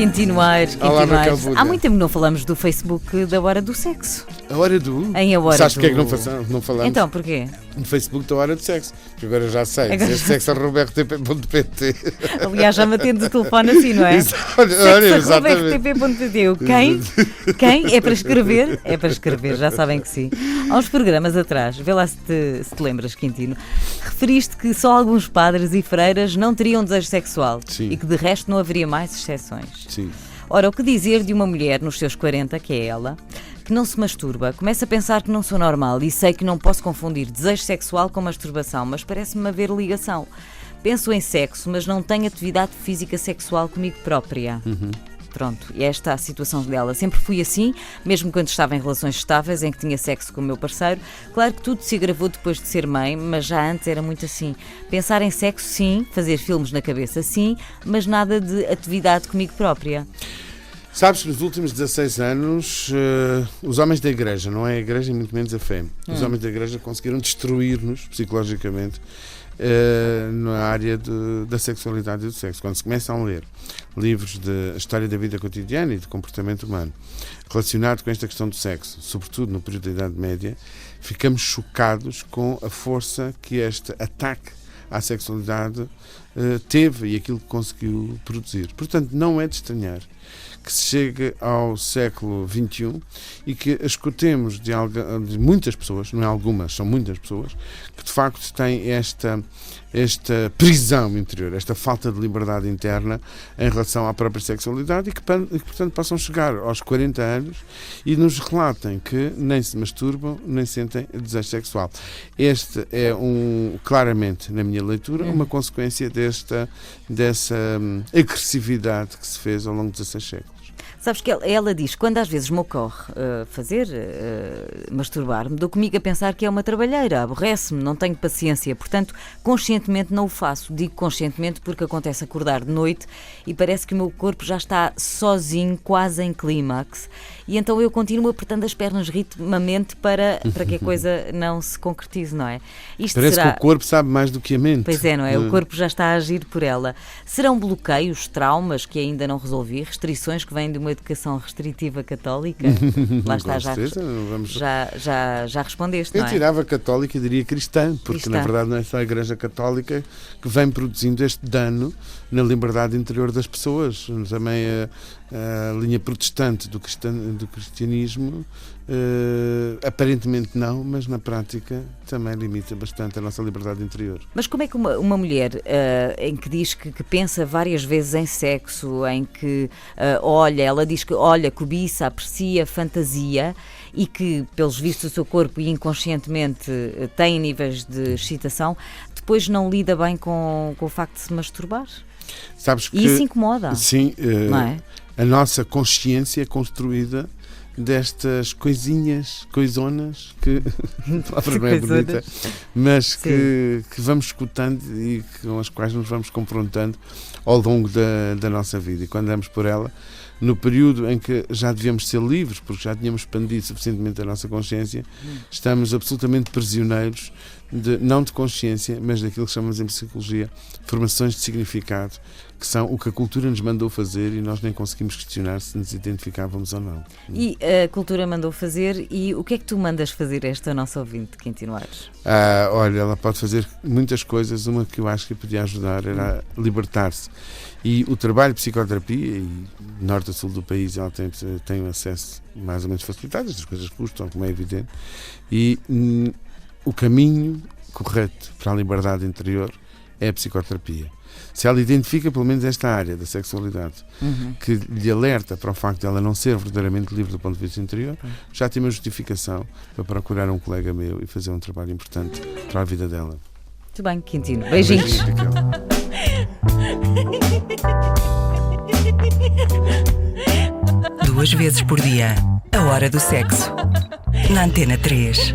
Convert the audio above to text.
Quintino Aires. Olá, Raquel Buda. Há muito tempo que não falamos do Facebook da Hora do Sexo. A hora do? Em A Hora Sabes do... porque é que não falamos? Então, porquê? No Facebook da Hora do Sexo. Que agora já sei. Sexo@rtp.pt. Aliás, já me atende o telefone assim, não é? Exatamente. Sexo@rtp.pt. Quem? É para escrever? É para escrever, já sabem que sim. Há uns programas atrás, vê lá se te lembras, Quintino, referiste que só alguns padres e freiras não teriam desejo sexual. Sim. E que de resto não haveria mais exceções. Sim. Ora, o que dizer de uma mulher nos seus 40, que é ela, que não se masturba, começa a pensar que não sou normal e sei que não posso confundir desejo sexual com masturbação, mas parece-me haver ligação. Penso em sexo, mas não tenho atividade física sexual comigo própria. Pronto, e esta é a situação dela. Sempre fui assim, mesmo quando estava em relações estáveis, em que tinha sexo com o meu parceiro. Claro que tudo se agravou depois de ser mãe, mas já antes era muito assim. Pensar em sexo, sim, fazer filmes na cabeça, sim, mas nada de atividade comigo própria. Sabes que nos últimos 16 anos, os homens da igreja, não é a igreja e muito menos a fé, os homens da igreja conseguiram destruir-nos psicologicamente na área da sexualidade e do sexo. Quando se começam a ler livros de história da vida cotidiana e de comportamento humano relacionado com esta questão do sexo, sobretudo no período da Idade Média, ficamos chocados com a força que este ataque à sexualidade teve e aquilo que conseguiu produzir. Portanto, não é de estranhar que se chegue ao século XXI e que escutemos de muitas pessoas, não é algumas, são muitas pessoas, que de facto têm esta prisão interior, esta falta de liberdade interna em relação à própria sexualidade e que portanto, possam chegar aos 40 anos e nos relatem que nem se masturbam, nem sentem desejo sexual. Este é, claramente, na minha leitura, uma consequência dessa agressividade que se fez ao longo de 16 séculos. Sabes que ela diz, quando às vezes me ocorre masturbar-me, dou comigo a pensar que é uma trabalheira, aborrece-me, não tenho paciência, portanto, conscientemente não o faço. Digo conscientemente porque acontece acordar de noite e parece que o meu corpo já está sozinho, quase em clímax, e então eu continuo apertando as pernas ritmamente para que a coisa não se concretize, não é? Parece que o corpo sabe mais do que a mente. Pois é, não é? O corpo já está a agir por ela. Serão bloqueios, traumas que ainda não resolvi, restrições que vêm de uma educação restritiva católica? Lá está, já respondeste, não é? Eu tirava católica e diria cristã, porque na verdade não é só a Igreja Católica que vem produzindo este dano na liberdade interior das pessoas. Também a linha protestante do cristianismo, aparentemente não, mas na prática também limita bastante a nossa liberdade interior. Mas como é que uma mulher em que diz que pensa várias vezes em sexo, em que ela diz que olha, cobiça, aprecia, fantasia e que, pelos vistos do seu corpo e inconscientemente tem níveis de excitação, depois não lida bem com o facto de se masturbar? Sabes que, e isso incomoda. Sim, não é? A nossa consciência é construída destas coisonas que a palavra não é bonita, mas que vamos escutando e com as quais nos vamos confrontando ao longo da nossa vida. E quando andamos por ela, no período em que já devíamos ser livres, porque já tínhamos expandido suficientemente a nossa consciência, estamos absolutamente prisioneiros não de consciência, mas daquilo que chamamos em psicologia formações de significado, que são o que a cultura nos mandou fazer e nós nem conseguimos questionar se nos identificávamos ou não. E a cultura mandou fazer, e o que é que tu mandas fazer a esta nossa ouvinte, Quintino Aires? Olha, ela pode fazer muitas coisas. Uma que eu acho que podia ajudar era libertar-se. E o trabalho de psicoterapia, e norte a sul do país ela tem um acesso mais ou menos facilitado, estas coisas custam, como é evidente, e o caminho correto para a liberdade interior é a psicoterapia. Se ela identifica pelo menos esta área da sexualidade que lhe alerta para o facto de ela não ser verdadeiramente livre do ponto de vista interior, já tem uma justificação para procurar um colega meu e fazer um trabalho importante para a vida dela. Muito bem, Quintino. Beijinhos. Duas vezes por dia, a hora do sexo. Na Antena 3.